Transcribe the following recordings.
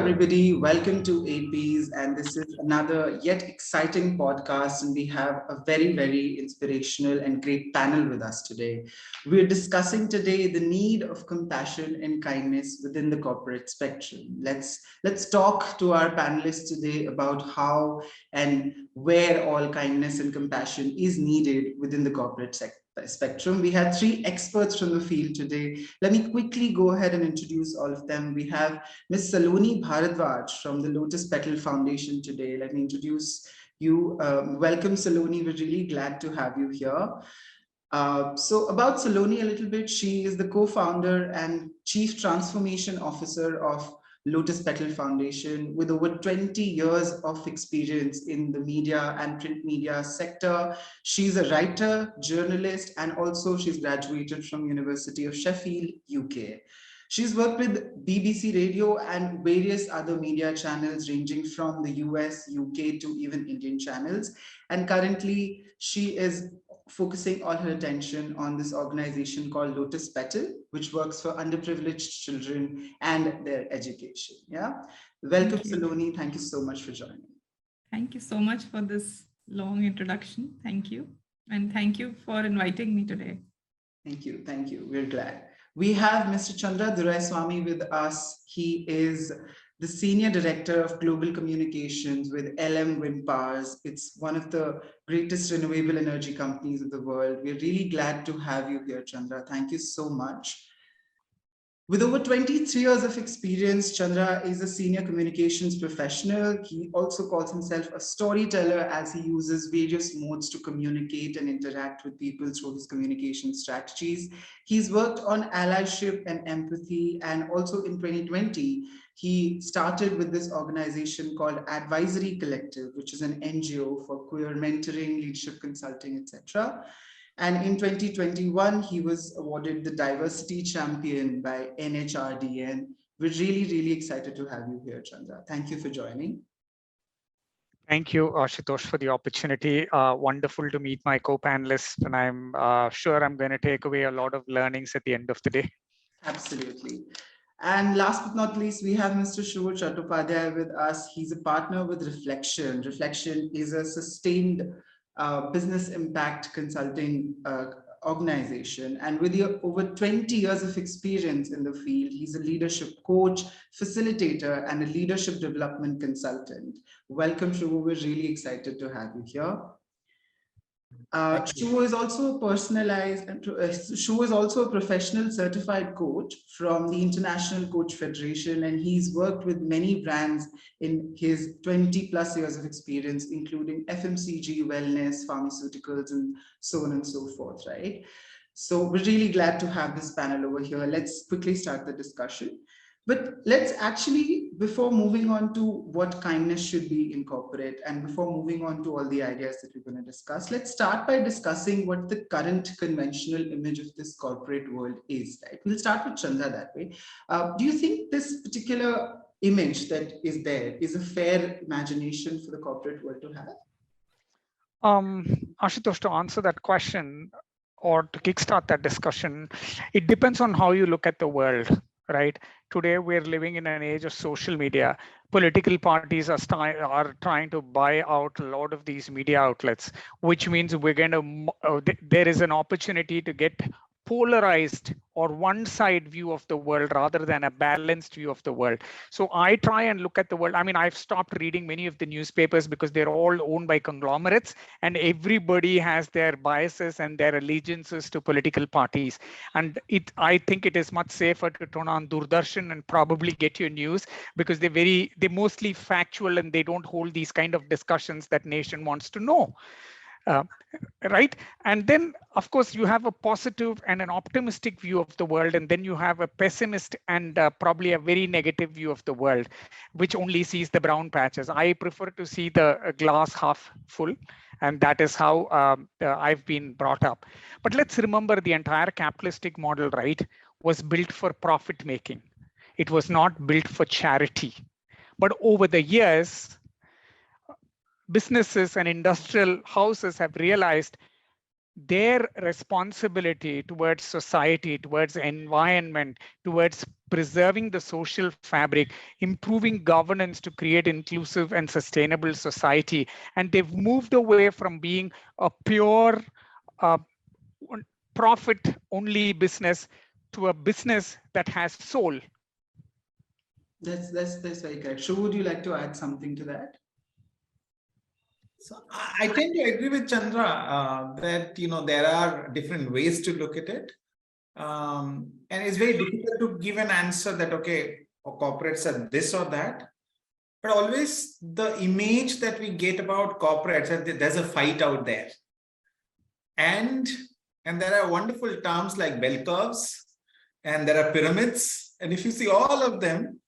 everybody. Welcome to aidbees, and this is another yet exciting podcast. And we have a very, very inspirational and great panel with us today. We're discussing today the need of compassion and kindness within the corporate spectrum. Let's talk to our panelists today about how and where all kindness and compassion is needed within the corporate spectrum. We had three experts from the field today. Let me quickly go ahead and introduce all of them. We have Ms. Saloni Bhardwaj from the Lotus Petal Foundation today. Let me introduce you. Welcome, Saloni. We're really glad to have you here. So about Saloni a little bit, she is the co-founder and chief transformation officer of Lotus Petal Foundation with over 20 years of experience in the media and print media sector. She's a writer, journalist, and also she's graduated from University of Sheffield, UK. She's worked with BBC Radio and various other media channels ranging from the US, UK to even Indian channels. And currently she is focusing all her attention on this organization called Lotus Petal, which works for underprivileged children and their education. Yeah. Welcome, Saloni. Thank you so much for joining. Thank you so much for this long introduction. Thank you. And thank you for inviting me today. Thank you. Thank you. We're glad. We have Mr. Chandra Duraiswamy with us. He is the Senior Director of Global Communications with LM Wind Powers. It's one of the greatest renewable energy companies of the world. We're really glad to have you here, Chandra. Thank you so much. With over 23 years of experience, Chandra is a senior communications professional. He also calls himself a storyteller as he uses various modes to communicate and interact with people through his communication strategies. He's worked on allyship and empathy, and also in 2020, he started with this organization called Advisory Collective, which is an NGO for queer mentoring, leadership consulting, etc. And in 2021, he was awarded the Diversity Champion by NHRDN. We're really, really excited to have you here, Chandra. Thank you for joining. Thank you, Ashutosh, for the opportunity. Wonderful to meet my co-panelists, and I'm sure I'm going to take away a lot of learnings at the end of the day. Absolutely. And last but not least, we have Mr. Suva Chattopadhyay with us. He's a partner with Reflection. Reflection is a sustained business impact consulting organization. And with over 20 years of experience in the field, he's a leadership coach, facilitator, and a leadership development consultant. Welcome, Suva. We're really excited to have you here. Shu is also Shu is also a professional certified coach from the International Coach Federation, and he's worked with many brands in his 20+ years of experience, including FMCG, wellness, pharmaceuticals, and so on and so forth, right? So we're really glad to have this panel over here. Let's quickly start the discussion. But let's actually, before moving on to what kindness should be in corporate and before moving on to all the ideas that we're going to discuss, let's start by discussing what the current conventional image of this corporate world is, right? We'll start with Chandra that way. Do you think this particular image that is there is a fair imagination for the corporate world to have? Ashutosh, to answer that question or to kickstart that discussion, it depends on how you look at the world. Right. Today, we're living in an age of social media. Political parties are trying to buy out a lot of these media outlets, which means we're going to there is an opportunity to get polarized or one-side view of the world rather than a balanced view of the world. So I try and look at the world. I mean, I've stopped reading many of the newspapers because they're all owned by conglomerates and everybody has their biases and their allegiances to political parties. And I think it is much safer to turn on Doordarshan and probably get your news because they're mostly factual and they don't hold these kind of discussions that nation wants to know. Right. And then, of course, you have a positive and an optimistic view of the world. And then you have a pessimist and probably a very negative view of the world, which only sees the brown patches. I prefer to see the glass half full. And that is how I've been brought up. But let's remember the entire capitalistic model, right, was built for profit making. It was not built for charity. But over the years, businesses and industrial houses have realized their responsibility towards society, towards environment, towards preserving the social fabric, improving governance to create inclusive and sustainable society. And they've moved away from being a pure uh, profit only business to a business that has soul. That's very correct. So would you like to add something to that? So I tend to agree with Chandra that there are different ways to look at it, and it's very difficult to give an answer that corporates are this or that. But always the image that we get about corporates, and there's a fight out there, and there are wonderful terms like bell curves, and there are pyramids, and if you see all of them,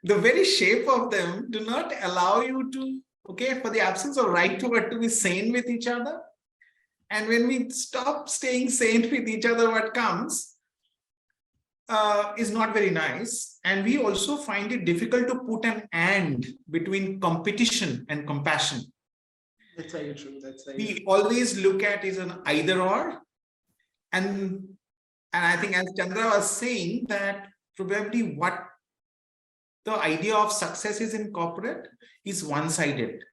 the very shape of them do not allow you to. For the absence of right to be sane with each other. And when we stop staying sane with each other, what comes is not very nice. And we also find it difficult to put an and between competition and compassion. That's very true. We always look at it as an either or. And I think, as Chandra was saying, that probably what the idea of success is in corporate is one-sided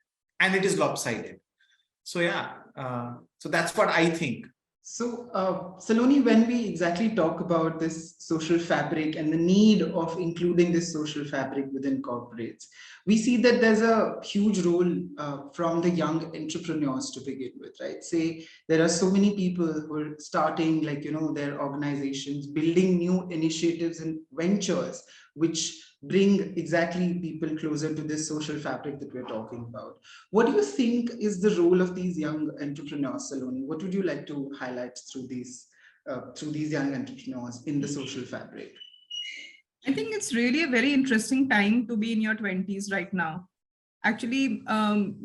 and it is lopsided. So so that's what I think. So Saloni, when we exactly talk about this social fabric and the need of including this social fabric within corporates, we see that there's a huge role from the young entrepreneurs to begin with, right? Say there are so many people who are starting their organizations, building new initiatives and ventures, which bring exactly people closer to this social fabric that we're talking about. What do you think is the role of these young entrepreneurs, Saloni? What would you like to highlight through these young entrepreneurs in the social fabric? I think it's really a very interesting time to be in your 20s right now. Actually, I'm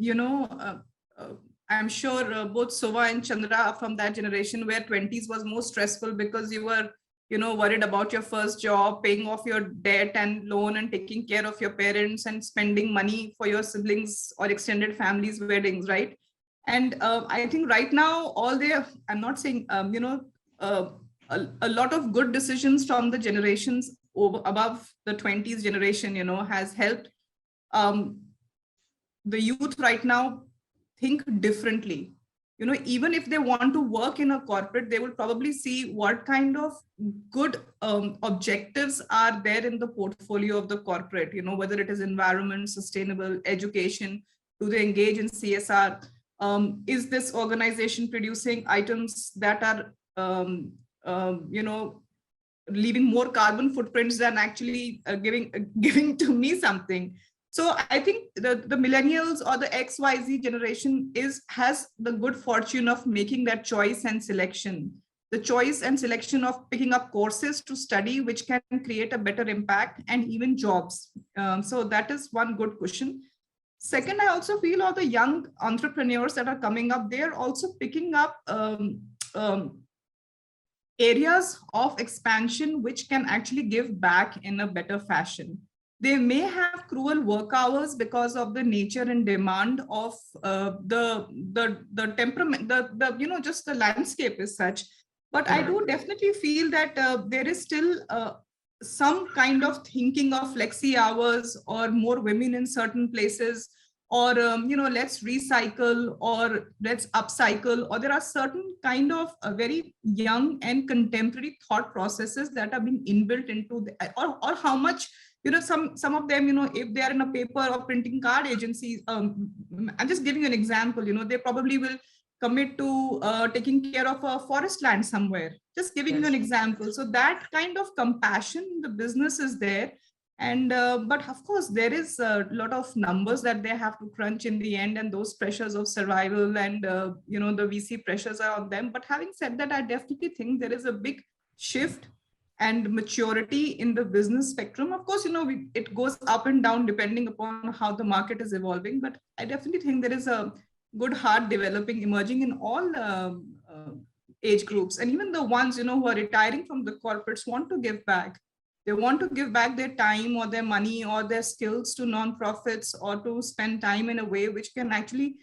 sure both Suva and Chandra are from that generation where 20s was more stressful because you were worried about your first job, paying off your debt and loan and taking care of your parents and spending money for your siblings or extended families' weddings, right? And I think right now, I'm not saying, a lot of good decisions from the generations above the 20s generation, has helped the youth right now think differently. Even if they want to work in a corporate, they will probably see what kind of good objectives are there in the portfolio of the corporate, whether it is environment, sustainable, education, do they engage in CSR? Is this organization producing items that are, leaving more carbon footprints than actually giving to me something? So I think the millennials or the XYZ generation has the good fortune of making that choice and selection. The choice and selection of picking up courses to study, which can create a better impact and even jobs. So that is one good cushion. Second, I also feel all the young entrepreneurs that are coming up, they're also picking up areas of expansion which can actually give back in a better fashion. They may have cruel work hours because of the nature and demand of the temperament, just the landscape is such. But I do definitely feel that there is still some kind of thinking of flexi hours or more women in certain places, or let's recycle or let's upcycle, or there are certain kind of very young and contemporary thought processes that are being inbuilt into or how much some of them, if they are in a paper or printing card agencies, I'm just giving you an example, they probably will commit to taking care of a forest land somewhere, just giving you an example. So that kind of compassion, the business is there. And but of course there is a lot of numbers that they have to crunch in the end, and those pressures of survival and the VC pressures are on them. But having said that, I definitely think there is a big shift and maturity in the business spectrum. Of course, it goes up and down depending upon how the market is evolving, but I definitely think there is a good heart developing, emerging in all age groups. And even the ones who are retiring from the corporates want to give back. They want to give back their time or their money or their skills to nonprofits, or to spend time in a way which can actually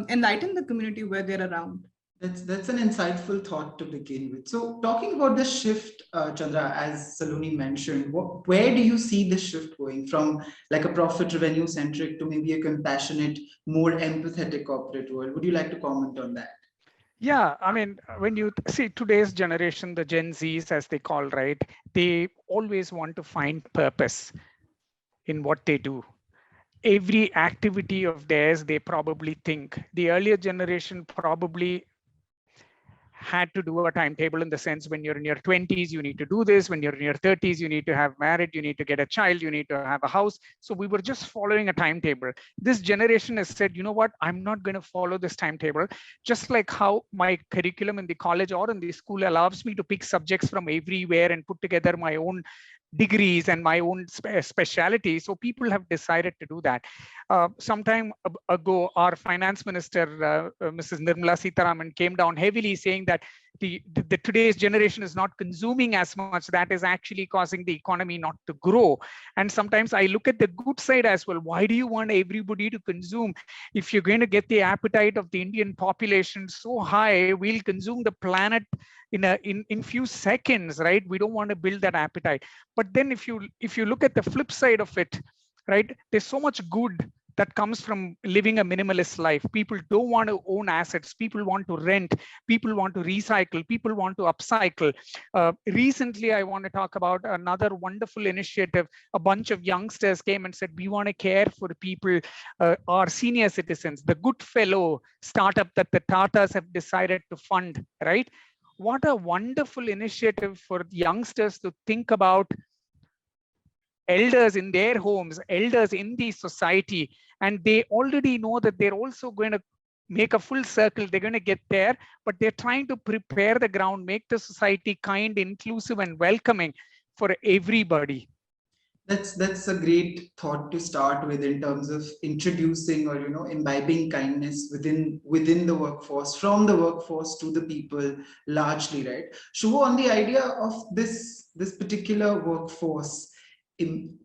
enlighten the community where they're around. That's an insightful thought to begin with. So, talking about the shift, Chandra, as Saloni mentioned, where do you see the shift going from like a profit revenue centric to maybe a compassionate, more empathetic corporate world? Would you like to comment on that? Yeah, I mean, when you see today's generation, the Gen Zs, as they call, right, they always want to find purpose in what they do. Every activity of theirs, they probably think. The earlier generation probably had to do a timetable in the sense when you're in your 20s, you need to do this. When you're in your 30s, you need to have married, you need to get a child, you need to have a house. So we were just following a timetable. This generation has said, you know what, I'm not going to follow this timetable. Just like how my curriculum in the college or in the school allows me to pick subjects from everywhere and put together my own degrees and my own specialty. So people have decided to do that. Some time ago, our finance minister, Mrs. Nirmala Sitharaman, came down heavily saying that the today's generation is not consuming as much. That is actually causing the economy not to grow. And sometimes I look at the good side as well. Why do you want everybody to consume? If you're going to get the appetite of the Indian population so high, we'll consume the planet in few seconds, right? We don't want to build that appetite. But then if you look at the flip side of it, right, there's so much good that comes from living a minimalist life. People don't want to own assets. People want to rent. People want to recycle. People want to upcycle. Recently, I want to talk about another wonderful initiative. A bunch of youngsters came and said, we want to care for people, our senior citizens, the Goodfellow startup that the Tatas have decided to fund, right? What a wonderful initiative for youngsters to think about elders in their homes, elders in the society, and they already know that they're also going to make a full circle. They're going to get there, but they're trying to prepare the ground, make the society kind, inclusive, and welcoming for everybody. That's a great thought to start with in terms of introducing or imbibing kindness within the workforce, from the workforce to the people largely, right? Shuvo, on the idea of this particular workforce in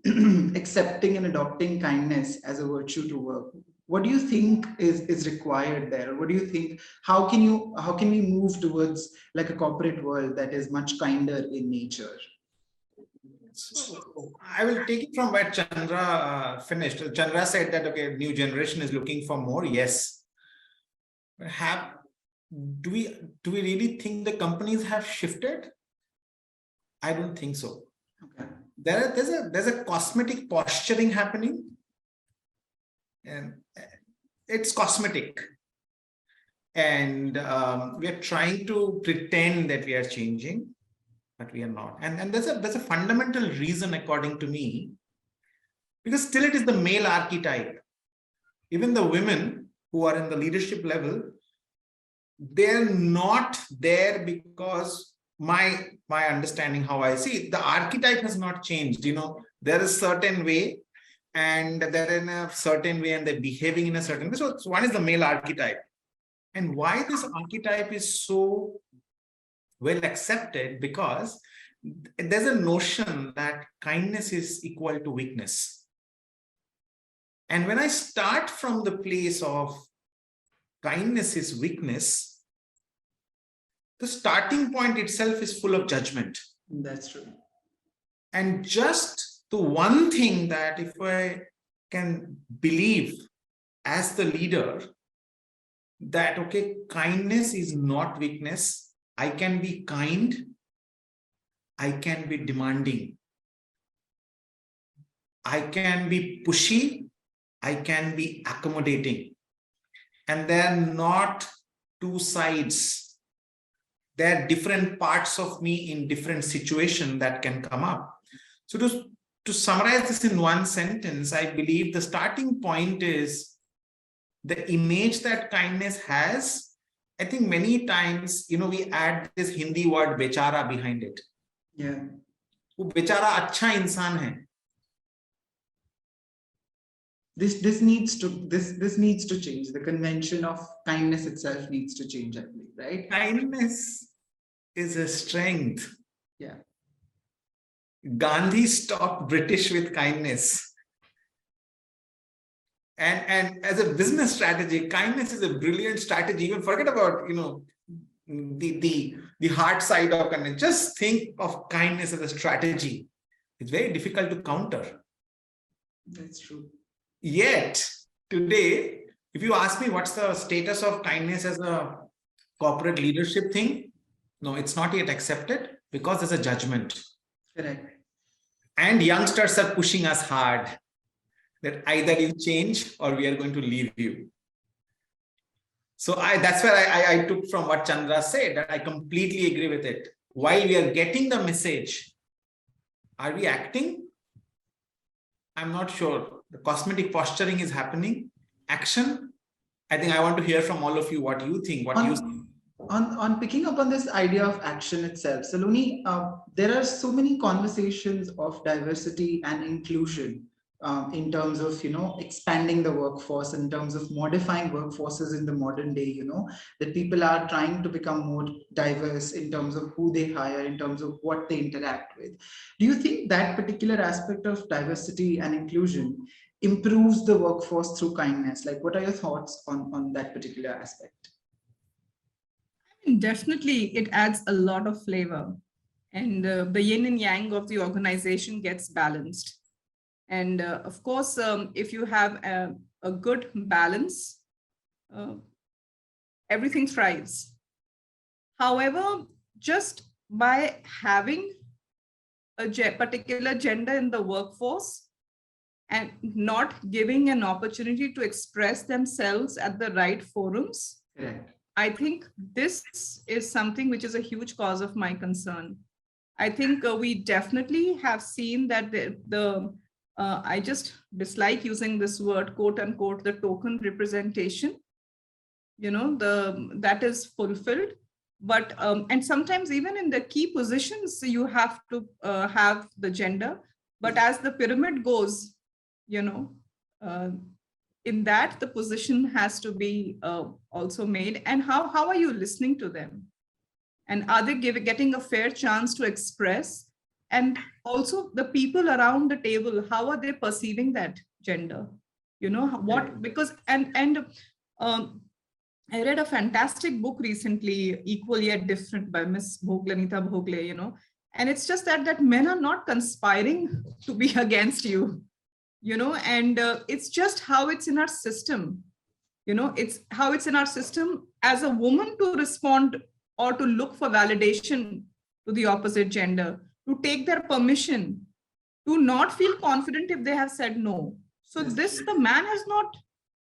accepting and adopting kindness as a virtue to work, what do you think is required there? What do you think? How can we move towards like a corporate world that is much kinder in nature? So I will take it from where Chandra finished. Chandra said that, okay, new generation is looking for more. Yes. Do we really think the companies have shifted? I don't think so. Okay. There's a cosmetic posturing happening, and it's cosmetic. And we are trying to pretend that we are changing, but we are not. And there's a fundamental reason, according to me, because still it is the male archetype. Even the women who are in the leadership level, they're not there because my understanding, how I see it, the archetype has not changed. There is a certain way, and they're in a certain way, and they're behaving in a certain way. So one is the male archetype. And why this archetype is so well accepted, because there's a notion that kindness is equal to weakness. And when I start from the place of kindness is weakness, the starting point itself is full of judgment. That's true. And just the one thing that if I can believe as the leader that, okay, kindness is not weakness. I can be kind. I can be demanding. I can be pushy. I can be accommodating. And they're not two sides. There are different parts of me in different situations that can come up. So to summarize this in one sentence, I believe the starting point is the image that kindness has. I think many times, we add this Hindi word bechara behind it. Yeah. वो बेचारा अच्छा इंसान है. This needs to change. The convention of kindness itself needs to change, I believe, right? Kindness is a strength. Yeah. Gandhi stopped British with kindness. And as a business strategy, kindness is a brilliant strategy. Even forget about, the hard side of kindness. Just think of kindness as a strategy. It's very difficult to counter. That's true. Yet today, if you ask me what's the status of kindness as a corporate leadership thing, no, it's not yet accepted because there's a judgment. Correct. And youngsters are pushing us hard that either you change or we are going to leave you. So that's where I took from what Chandra said, that I completely agree with it. While we are getting the message, are we acting? I'm not sure. The cosmetic posturing is happening. Action? I think I want to hear from all of you what you think, On picking up on this idea of action itself, Saloni, there are so many conversations of diversity and inclusion in terms of, expanding the workforce, in terms of modifying workforces in the modern day, that people are trying to become more diverse in terms of who they hire, in terms of what they interact with. Do you think that particular aspect of diversity and inclusion improves the workforce through kindness? Like, what are your thoughts on that particular aspect? Definitely, it adds a lot of flavor, and the yin and yang of the organization gets balanced. And of course, if you have a good balance, everything thrives. However, just by having a particular gender in the workforce and not giving an opportunity to express themselves at the right forums, Correct. I think this is something which is a huge cause of my concern. I think we definitely have seen that I just dislike using this word, quote unquote, the token representation, that is fulfilled. But, and sometimes even in the key positions, you have to have the gender. But as the pyramid goes, in that the position has to be also made. And how are you listening to them? And are they getting a fair chance to express? And also the people around the table, how are they perceiving that gender? Because, I read a fantastic book recently, Equal Yet Different, by Miss Bhoglanita Bhogle, and it's just that men are not conspiring to be against you. And it's just how it's in our system. It's how it's in our system as a woman to respond or to look for validation to the opposite gender, to take their permission, to not feel confident if they have said no. So this, the man has not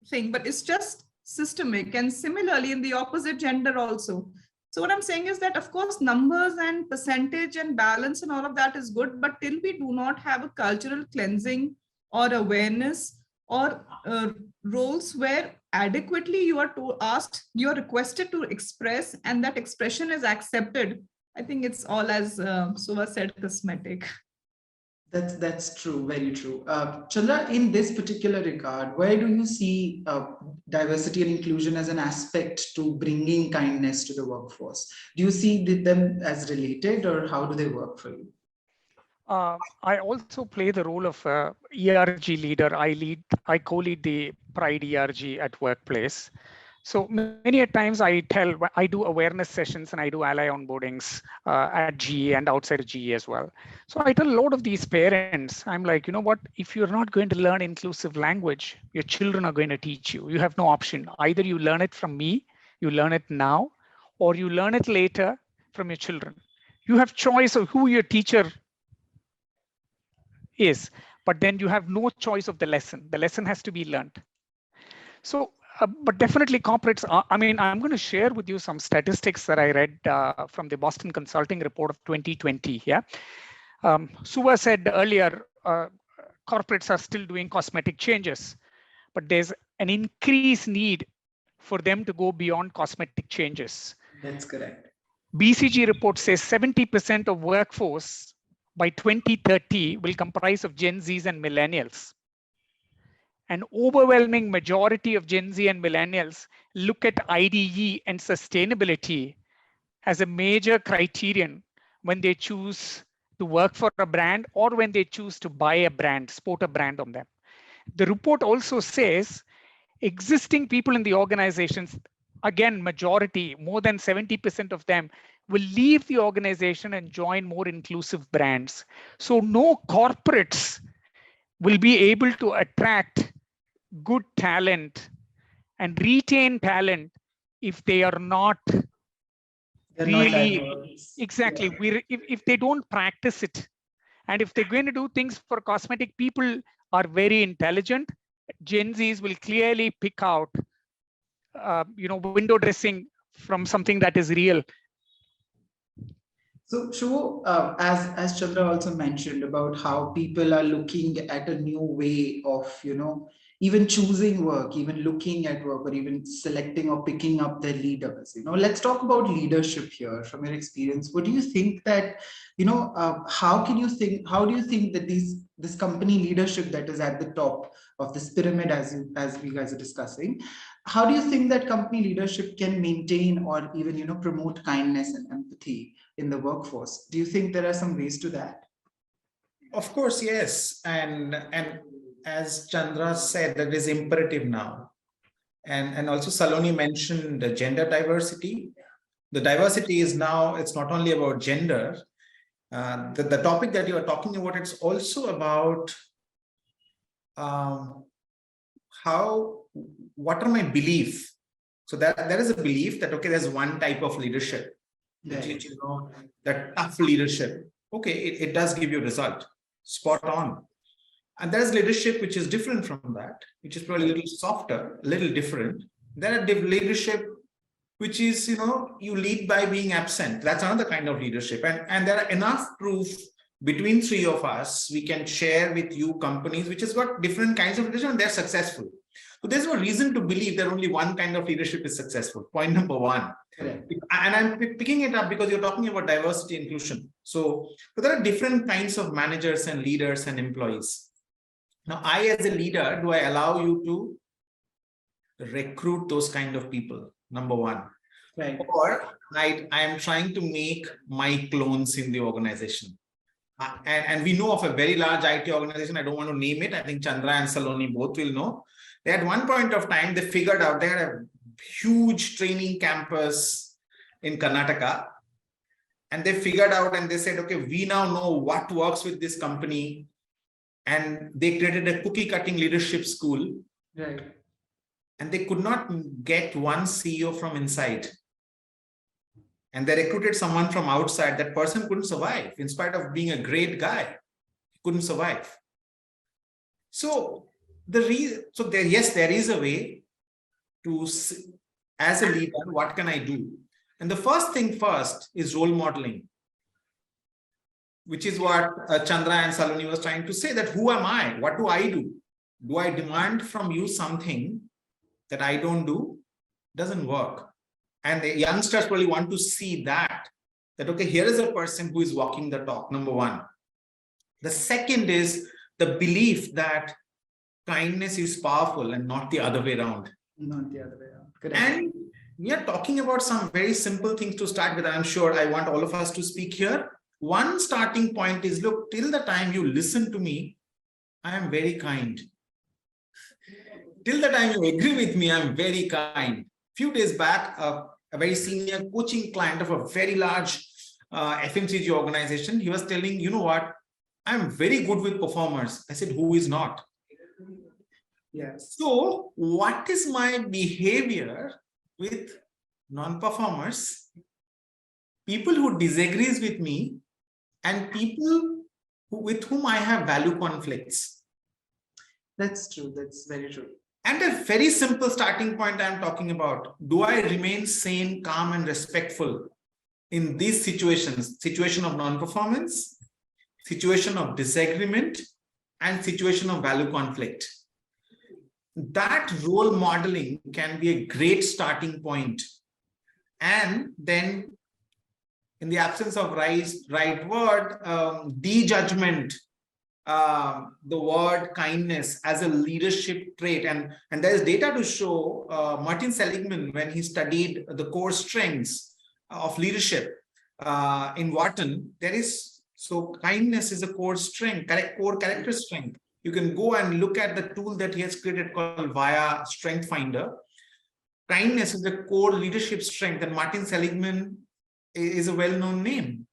saying, but it's just systemic. And similarly in the opposite gender also. So what I'm saying is that, of course, numbers and percentage and balance and all of that is good, but till we do not have a cultural cleansing or awareness or roles where adequately you are asked, you are requested to express, and that expression is accepted, I think it's all, as Suva said, cosmetic. That's true, very true. Chandra, in this particular regard, where do you see diversity and inclusion as an aspect to bringing kindness to the workforce? Do you see them as related, or how do they work for you? I also play the role of ERG leader. I co-lead the Pride ERG at workplace. So many times I do awareness sessions and I do ally onboardings at GE and outside of GE as well. So I tell a lot of these parents, I'm like, you know what, if you're not going to learn inclusive language, your children are going to teach you. You have no option. Either you learn it from me, you learn it now, or you learn it later from your children. You have choice of who your teacher is, but then you have no choice of the lesson. The lesson has to be learned. So, but definitely corporates are, I'm going to share with you some statistics that I read from the Boston Consulting Report of 2020. Yeah. Suva said earlier, corporates are still doing cosmetic changes, but there's an increased need for them to go beyond cosmetic changes. That's correct. BCG report says 70% of workforce by 2030 will comprise of Gen Zs and millennials. An overwhelming majority of Gen Z and millennials look at IDE and sustainability as a major criterion when they choose to work for a brand or when they choose to buy a brand, sport a brand on them. The report also says existing people in the organizations again, majority, more than 70% of them will leave the organization and join more inclusive brands. So no corporates will be able to attract good talent and retain talent if they are not They're not really, diverse. exactly, Yeah. if they don't practice it, and if they're going to do things for cosmetic, people are very intelligent. Gen Zs will clearly pick out, window dressing from something that is real. So, Shu, as Chandra also mentioned about how people are looking at a new way of, even choosing work, even looking at work, or even selecting or picking up their leaders. Let's talk about leadership here. From your experience, what do you think that, how do you think that this company leadership that is at the top of this pyramid, as we guys are discussing, how do you think that company leadership can maintain or even, promote kindness and empathy in the workforce? Do you think there are some ways to that? Of course, yes. And as Chandra said, that is imperative now. And also Saloni mentioned the gender diversity. The diversity is now, it's not only about gender. The topic that you are talking about, it's also about what are my beliefs? So that there is a belief that, okay, there's one type of leadership, which is, that tough leadership. Okay, it does give you a result, spot on. And there's leadership which is different from that, which is probably a little softer, a little different. There are leadership which is, you lead by being absent. That's another kind of leadership. And there are enough proof between three of us, we can share with you companies which has got different kinds of leadership and they're successful. So there's no reason to believe that only one kind of leadership is successful. Point number one. Correct. And I'm picking it up because you're talking about diversity and inclusion. So there are different kinds of managers and leaders and employees. Now, I as a leader, do I allow you to recruit those kind of people? Number one. Right. Or I am trying to make my clones in the organization. And we know of a very large IT organization. I don't want to name it. I think Chandra and Saloni both will know. They at one point of time, they figured out they had a huge training campus in Karnataka. And they figured out and they said, okay, we now know what works with this company. And they created a cookie cutting leadership school. Right. And they could not get one CEO from inside. And they recruited someone from outside. That person couldn't survive. In spite of being a great guy, he couldn't survive. So there is a way to, as a leader, what can I do? And the first thing first is role modeling, which is what Chandra and Saloni was trying to say, that who am I? What do I do? Do I demand from you something that I don't do? Doesn't work. And the youngsters probably want to see that, okay, here is a person who is walking the talk, number one. The second is the belief that kindness is powerful and not the other way around. Not the other way around. Correct. And we are talking about some very simple things to start with. I'm sure I want all of us to speak here. One starting point is, look, till the time you listen to me, I am very kind. Till the time you agree with me, I'm very kind. Few days back, a very senior coaching client of a very large FMCG organization, he was telling, you know what, I'm very good with performers. I said, who is not? Yes. So what is my behavior with non-performers, people who disagrees with me, and people with whom I have value conflicts? That's true. That's very true. And a very simple starting point I'm talking about. Do I remain sane, calm, and respectful in these situations? Situation of non-performance, situation of disagreement, and situation of value conflict. That role modeling can be a great starting point. And then, in the absence of right word, de-judgment, the word kindness as a leadership trait. And there is data to show, Martin Seligman, when he studied the core strengths of leadership in Wharton, so kindness is a core strength, core character strength. You can go and look at the tool that he has created called Via Strength Finder. kindness is the core leadership strength, and Martin Seligman is a well-known name.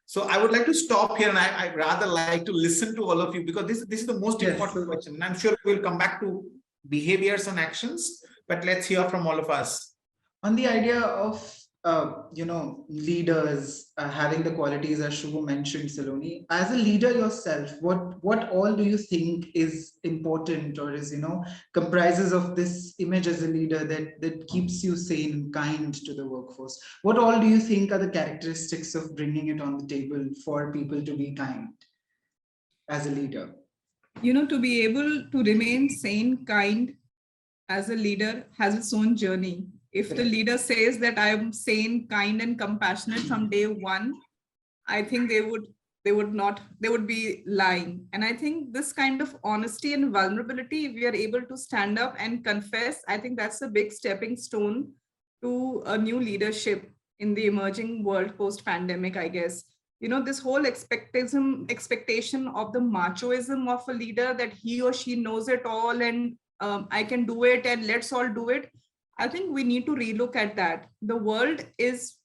So I would like to stop here, and I rather like to listen to all of you, because this is the most important question. And I'm sure we'll come back to behaviors and actions, but let's hear from all of us. On the idea of leaders having the qualities as Suva mentioned, Saloni, as a leader yourself, what all do you think is important, or is comprises of this image as a leader that keeps you sane, kind to the workforce? What all do you think are the characteristics of bringing it on the table for people to be kind as a leader? To be able to remain sane, kind as a leader has its own journey. If the leader says that I am sane, kind, and compassionate from day one, I think they would be lying. And I think this kind of honesty and vulnerability, if we are able to stand up and confess, I think that's a big stepping stone to a new leadership in the emerging world post-pandemic, I guess. This whole expectation of the machoism of a leader, that he or she knows it all and I can do it and let's all do it. I think we need to relook at that. The world is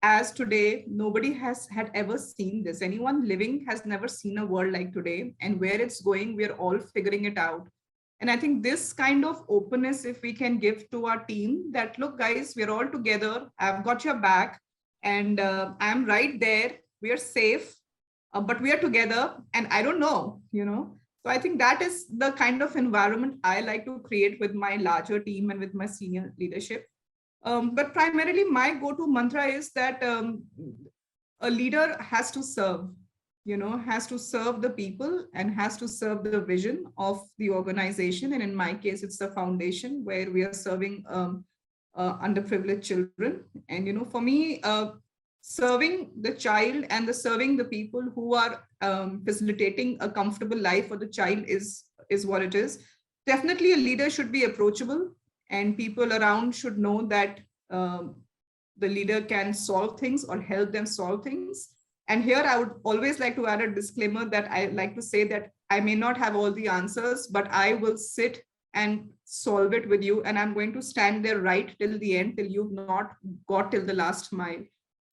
as today, nobody had ever seen this. Anyone living has never seen a world like today, and where it's going, we're all figuring it out. And I think this kind of openness, if we can give to our team, that look, guys, we're all together. I've got your back, and I'm right there. We are safe, but we are together, and I don't know. So I think that is the kind of environment I like to create with my larger team and with my senior leadership. But primarily my go-to mantra is that a leader has to serve, has to serve the people and has to serve the vision of the organization. And in my case, it's the foundation where we are serving underprivileged children. And, for me, serving the child and serving the people who are facilitating a comfortable life for the child is what it is. Definitely a leader should be approachable, and people around should know that the leader can solve things or help them solve things. And here I would always like to add a disclaimer that I like to say that I may not have all the answers, but I will sit and solve it with you. And I'm going to stand there right till the end, till you've not got till the last mile.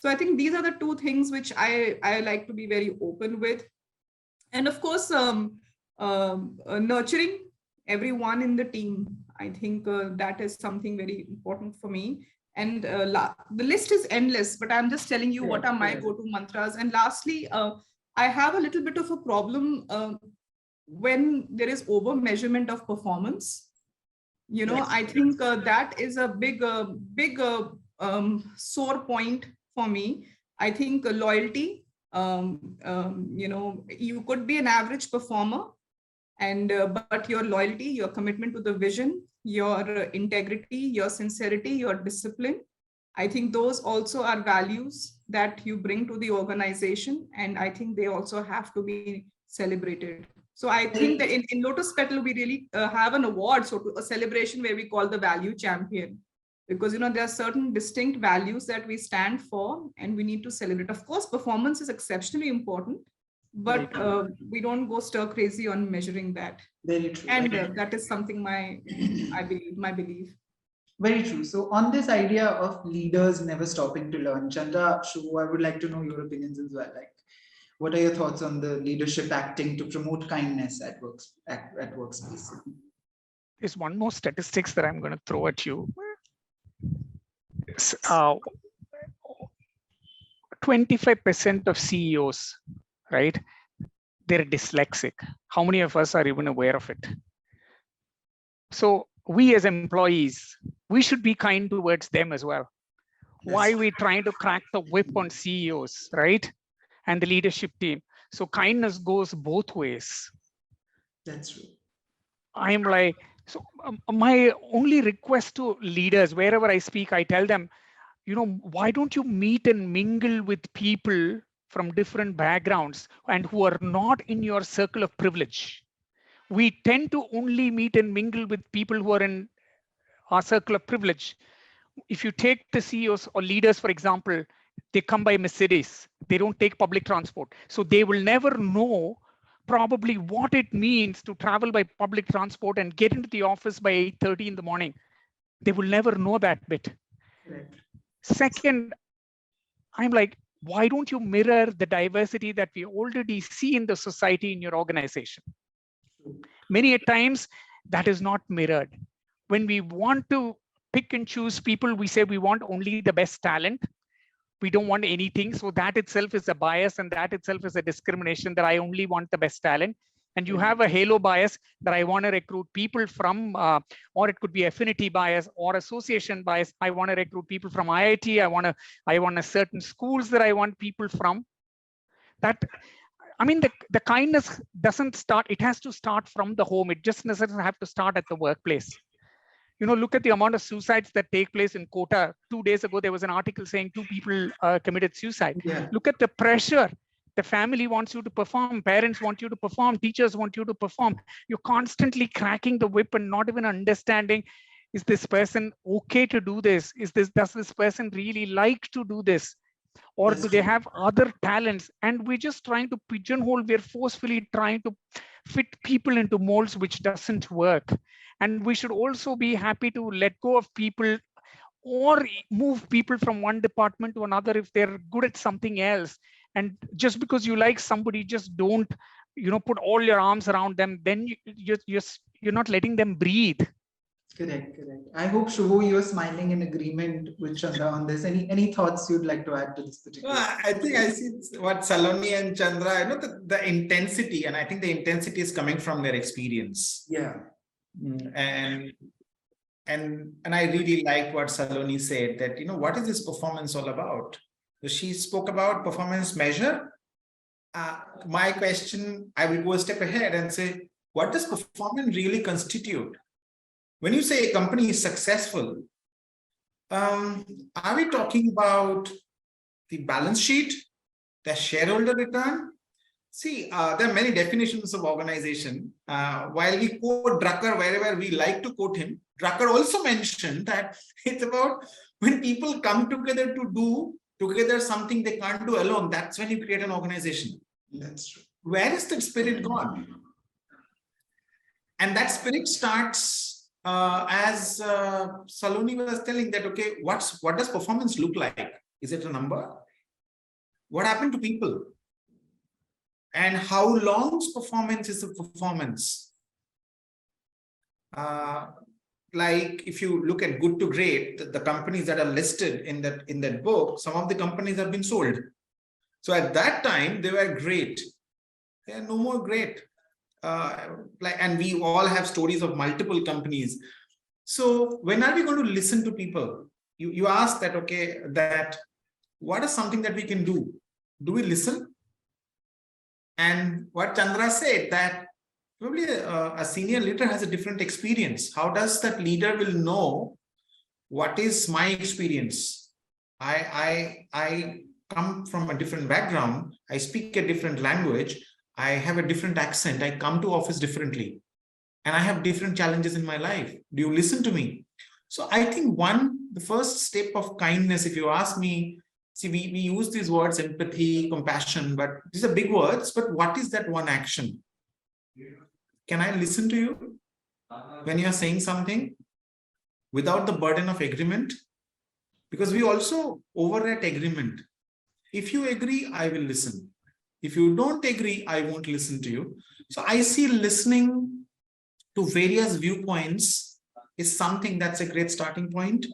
So I think these are the two things which I like to be very open with. And of course, nurturing everyone in the team. I think that is something very important for me. And the list is endless, but I'm just telling you what are my go-to mantras. And lastly, I have a little bit of a problem when there is over measurement of performance. I think that is a big sore point for me. I think loyalty, you could be an average performer, and but your loyalty, your commitment to the vision, your integrity, your sincerity, your discipline, I think those also are values that you bring to the organization, and I think they also have to be celebrated. So I think that in Lotus Petal, we really have an award, so a celebration where we call the value champion, because there are certain distinct values that we stand for and we need to celebrate. Of course, performance is exceptionally important, but we don't go stir crazy on measuring that. Very true. And that is something my belief. Very true. So on this idea of leaders never stopping to learn, Chandra, Shuvu, I would like to know your opinions as well. Like, what are your thoughts on the leadership acting to promote kindness at workspace? There's one more statistics that I'm going to throw at you. 25% of CEOs, right? They're dyslexic. How many of us are even aware of it? So we as employees, we should be kind towards them as well. Yes. Why are we trying to crack the whip on CEOs, right? And the leadership team. So kindness goes both ways. That's true. I'm like, so my only request to leaders, wherever I speak, I tell them, why don't you meet and mingle with people from different backgrounds and who are not in your circle of privilege? We tend to only meet and mingle with people who are in our circle of privilege. If you take the CEOs or leaders, for example, they come by Mercedes. They don't take public transport. So they will never know probably what it means to travel by public transport and get into the office by 8:30 in the morning. They will never know that bit. Correct. Second, I'm like, why don't you mirror the diversity that we already see in the society in your organization? Many a times that is not mirrored. When we want to pick and choose people, we say we want only the best talent. We don't want anything. So that itself is a bias, and that itself is a discrimination, that I only want the best talent. And you have a halo bias that I want to recruit people from, or it could be affinity bias or association bias. I want to recruit people from IIT. I want a certain schools that I want people from. That, I mean, the kindness doesn't start. It has to start from the home. It just doesn't have to start at the workplace. You know, look at the amount of suicides that take place in Kota. 2 days ago, there was an article saying 2 people committed suicide. Yeah. Look at the pressure. The family wants you to perform. Parents want you to perform. Teachers want you to perform. You're constantly cracking the whip and not even understanding, is this person okay to do this? Does this person really like to do this? Or do they have other talents? And we're just trying to pigeonhole. We're forcefully trying to fit people into molds which doesn't work. And we should also be happy to let go of people or move people from one department to another if they're good at something else. And just because you like somebody, just don't, you know, put all your arms around them. Then you're not letting them breathe. Correct, correct. I hope, Shubho, you're smiling in agreement with Chandra on this. Any thoughts you'd like to add to this particular? I think I see what Saloni and Chandra, I know the intensity, and I think the intensity is coming from their experience. Yeah. And I really like what Saloni said, that, you know, what is this performance all about? So she spoke about performance measure. My question, I will go a step ahead and say, what does performance really constitute? When you say a company is successful, are we talking about the balance sheet, the shareholder return? See, there are many definitions of organization. While we quote Drucker wherever we like to quote him, Drucker also mentioned that it's about when people come together to do together something they can't do alone. That's when you create an organization. That's true. Where is that spirit gone? And that spirit starts as Saloni was telling that, okay, what does performance look like? Is it a number? What happened to people? And how long's performance is a performance? Like if you look at good to great, the companies that are listed in that book, some of the companies have been sold. So at that time, they were great. They are no more great. And we all have stories of multiple companies. So when are we going to listen to people? You ask that, okay, that what is something that we can do? Do we listen? And what Chandra said, that probably a senior leader has a different experience. How does that leader will know what is my experience? I come from a different background. I speak a different language. I have a different accent. I come to office differently. And I have different challenges in my life. Do you listen to me? So I think the first step of kindness, if you ask me, see, we use these words, empathy, compassion, but these are big words, but what is that one action? Can I listen to you when you're saying something without the burden of agreement? Because we also overrate agreement. If you agree, I will listen. If you don't agree, I won't listen to you. So I see listening to various viewpoints is something that's a great starting point.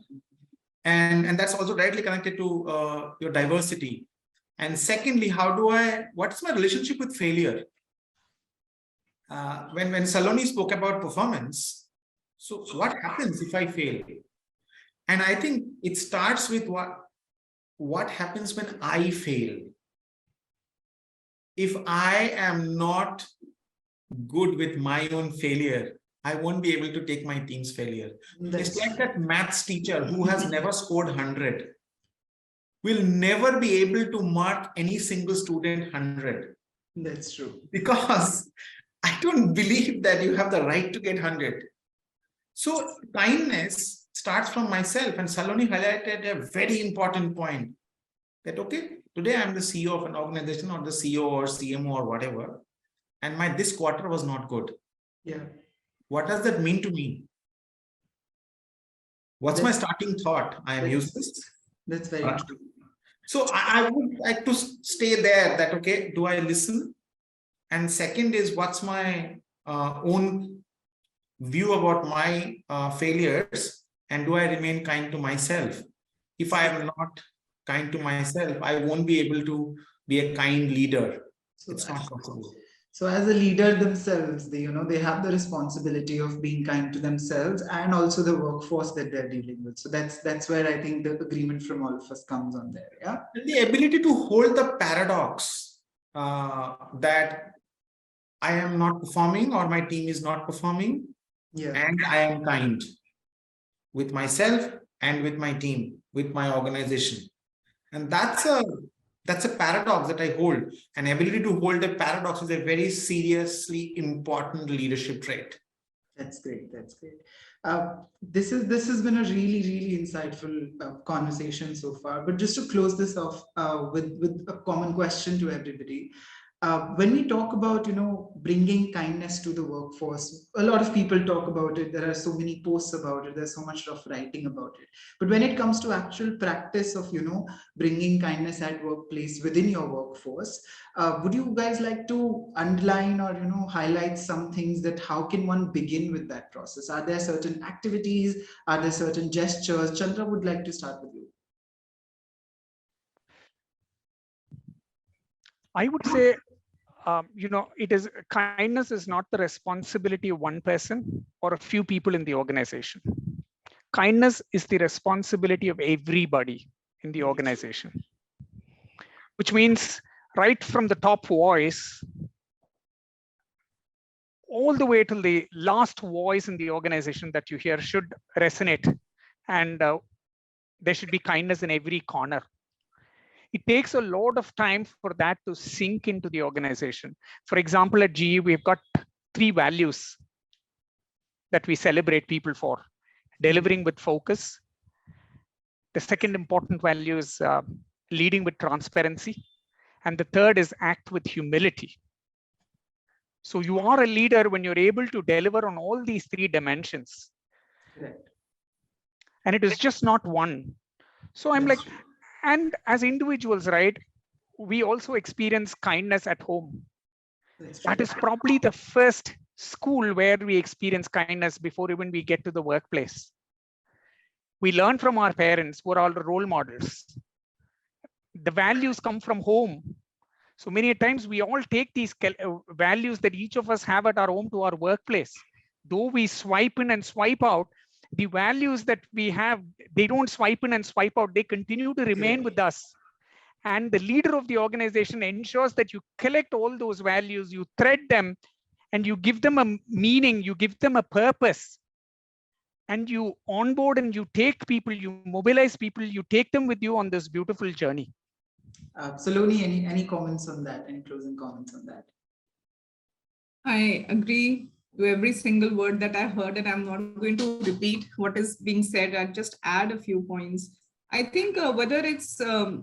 And that's also directly connected to your diversity. And secondly, what's my relationship with failure? When Saloni spoke about performance, so what happens if I fail? And I think it starts with what happens when I fail. If I am not good with my own failure, I won't be able to take my team's failure. It's like that maths teacher who has never scored 100 will never be able to mark any single student 100. That's true. Because I don't believe that you have the right to get 100. So kindness starts from myself. And Saloni highlighted a very important point that, okay, today I'm the CEO of an organization or the CEO or CMO or whatever. And this quarter was not good. Yeah. What does that mean to me? What's my starting thought? I am useless. That's very true. So I would like to stay there that, okay, do I listen? And second is, what's my own view about my failures, and do I remain kind to myself? If I am not kind to myself, I won't be able to be a kind leader. It's not possible. So as a leader themselves, they have the responsibility of being kind to themselves and also the workforce that they're dealing with. So that's where I think the agreement from all of us comes on there. Yeah. And the ability to hold the paradox that I am not performing or my team is not performing, and I am kind with myself and with my team, with my organization. And that's a paradox that I hold. An ability to hold a paradox is a very seriously important leadership trait. That's great. That's great. This has been a really, really insightful conversation so far. But just to close this off with a common question to everybody. When we talk about, bringing kindness to the workforce, a lot of people talk about it. There are so many posts about it. There's so much of writing about it. But when it comes to actual practice of, bringing kindness at workplace within your workforce, would you guys like to underline or, highlight some things that how can one begin with that process? Are there certain activities? Are there certain gestures? Chandra would like to start with you. I would say, kindness is not the responsibility of one person or a few people in the organization. Kindness is the responsibility of everybody in the organization, which means right from the top voice all the way to the last voice in the organization that you hear should resonate, and there should be kindness in every corner. It takes a lot of time for that to sink into the organization. For example, at GE, we've got 3 values that we celebrate people for: delivering with focus. The second important value is leading with transparency. And the third is act with humility. So you are a leader when you're able to deliver on all these 3 dimensions. Correct. And it is just not one. So I'm like, and as individuals, right, we also experience kindness at home. That is probably the first school where we experience kindness before even we get to the workplace. We learn from our parents, who are all the role models. The values come from home. So many times we all take these values that each of us have at our home to our workplace. Though we swipe in and swipe out, the values that we have, they don't swipe in and swipe out, they continue to remain with us. And the leader of the organization ensures that you collect all those values, you thread them, and you give them a meaning, you give them a purpose. And you onboard and you take people, you mobilize people, you take them with you on this beautiful journey. Saloni, any comments on that? Any closing comments on that? I agree to every single word that I heard, and I'm not going to repeat what is being said. I'll just add a few points. I think whether it's a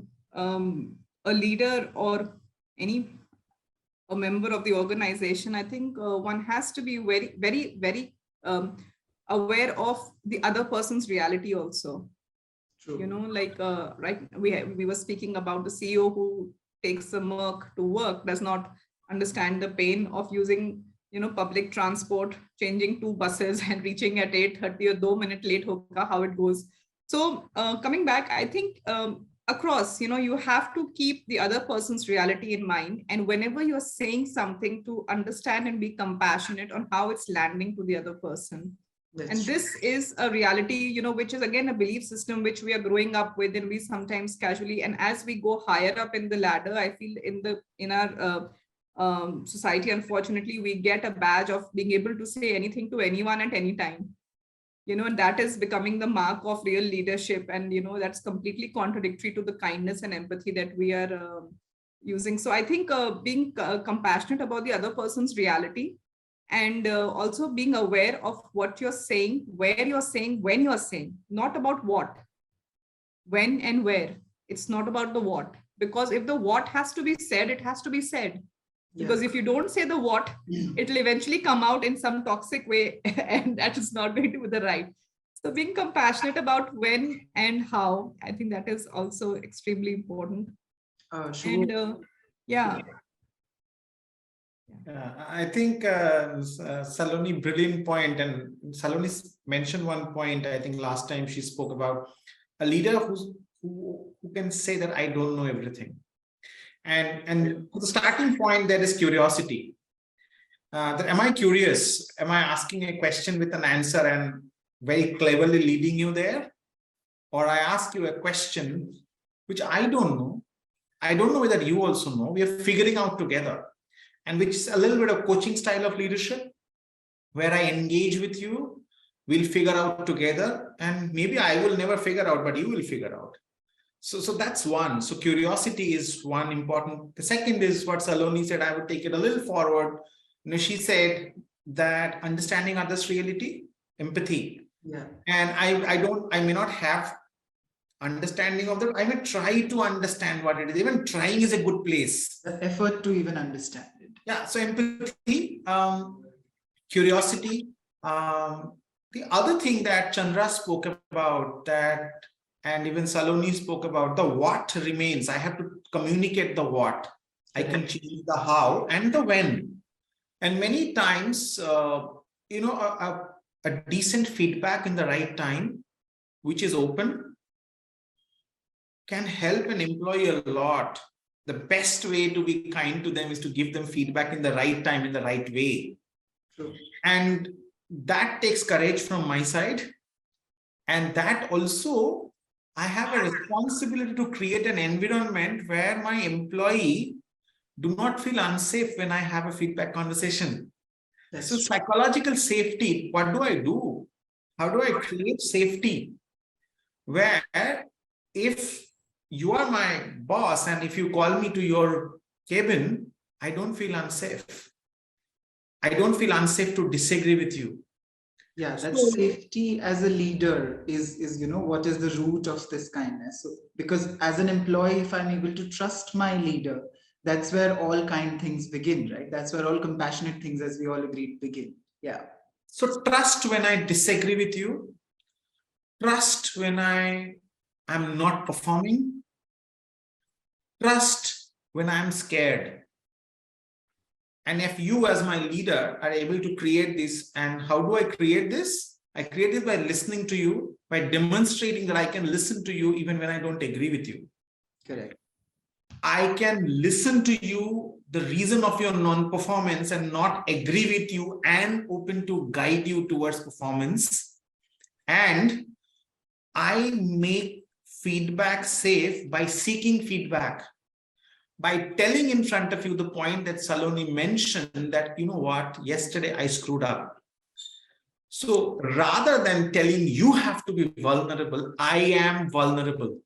leader or a member of the organization, I think one has to be very, very, very aware of the other person's reality also. True. Right, we were speaking about the CEO who takes a Merc to work, does not understand the pain of using public transport, changing 2 buses and reaching at 8:30 or 2 minutes late, how it goes. So coming back, I think across, you have to keep the other person's reality in mind. And whenever you're saying something, to understand and be compassionate on how it's landing to the other person. And this is a reality, which is again a belief system which we are growing up with, and we sometimes casually, and as we go higher up in the ladder, I feel in our society, unfortunately, we get a badge of being able to say anything to anyone at any time. And that is becoming the mark of real leadership. And, that's completely contradictory to the kindness and empathy that we are using. So I think being compassionate about the other person's reality, and also being aware of what you're saying, where you're saying, when you're saying, not about what, when and where. It's not about the what, because if the what has to be said, it has to be said. Because if you don't say the what, it'll eventually come out in some toxic way, and that is not going to be the right. So being compassionate about when and how, I think that is also extremely important. Sure. And yeah. I think Saloni, brilliant point. And Saloni mentioned one point, I think last time she spoke about a leader who can say that I don't know everything. And the starting point there is curiosity. That am I curious? Am I asking a question with an answer and very cleverly leading you there? Or I ask you a question which I don't know. I don't know whether you also know. We are figuring out together. And which is a little bit of coaching style of leadership, where I engage with you, we'll figure out together, and maybe I will never figure out, but you will figure out. So that's one. So curiosity is one important. The second is what Saloni said. I would take it a little forward. She said that understanding others' reality, empathy. Yeah. And I may not have understanding of that. I may try to understand what it is. Even trying is a good place. The effort to even understand it. Yeah, so empathy, curiosity. The other thing that Chandra spoke about, that, and even Saloni spoke about, the what remains. I have to communicate the what. I can change the how and the when. And many times, a decent feedback in the right time, which is open, can help an employee a lot. The best way to be kind to them is to give them feedback in the right time, in the right way. True. And that takes courage from my side. And that also, I have a responsibility to create an environment where my employee do not feel unsafe when I have a feedback conversation. That's so true. Psychological safety, what do I do? How do I create safety? Where if you are my boss and if you call me to your cabin, I don't feel unsafe. I don't feel unsafe to disagree with you. Yeah, that safety as a leader is what is the root of this kindness. So, because as an employee, if I'm able to trust my leader, that's where all kind things begin, right? That's where all compassionate things, as we all agreed, begin. Yeah. So trust when I disagree with you. Trust when I am not performing. Trust when I'm scared. And if you as my leader are able to create this, and how do I create this? I create it by listening to you, by demonstrating that I can listen to you even when I don't agree with you. Correct. I can listen to you, the reason of your non-performance, and not agree with you, and open to guide you towards performance. And I make feedback safe by seeking feedback, by telling in front of you the point that Saloni mentioned, that, you know what, yesterday I screwed up. So rather than telling you have to be vulnerable, I am vulnerable.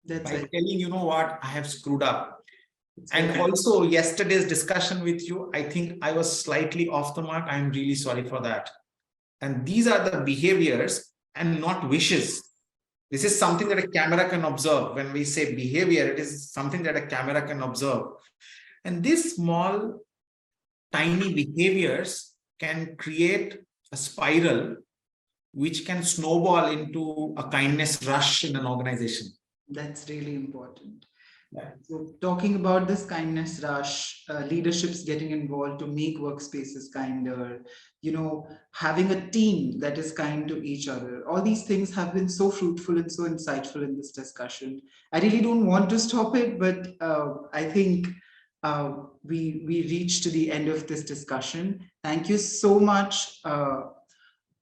That's by it. telling, you know what, I have screwed up. And Okay. also yesterday's discussion with you, I think I was slightly off the mark. I'm really sorry for that. And these are the behaviors and not wishes. This is something that a camera can observe. When we say behavior, it is something that a camera can observe. And these small, tiny behaviors can create a spiral which can snowball into a kindness rush in an organization. That's really important. Yeah. So talking about this kindness rush, leadership's getting involved to make workspaces kinder, having a team that is kind to each other. All these things have been so fruitful and so insightful in this discussion. I really don't want to stop it, but I think we reached to the end of this discussion. Thank you so much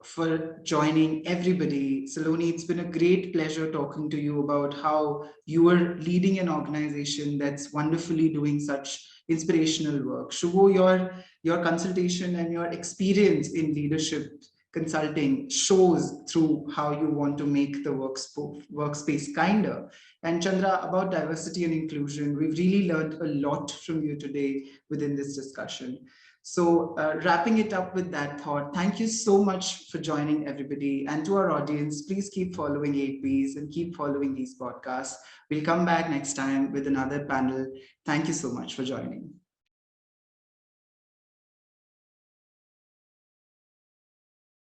for joining, everybody. Saloni, it's been a great pleasure talking to you about how you are leading an organization that's wonderfully doing such inspirational work. Suva, your consultation and your experience in leadership consulting shows through how you want to make the workspace kinder. And Chandra, about diversity and inclusion, we've really learned a lot from you today within this discussion. So wrapping it up with that thought, thank you so much for joining, everybody. And to our audience, please keep following aidbees and keep following these podcasts. We'll come back next time with another panel. Thank you so much for joining.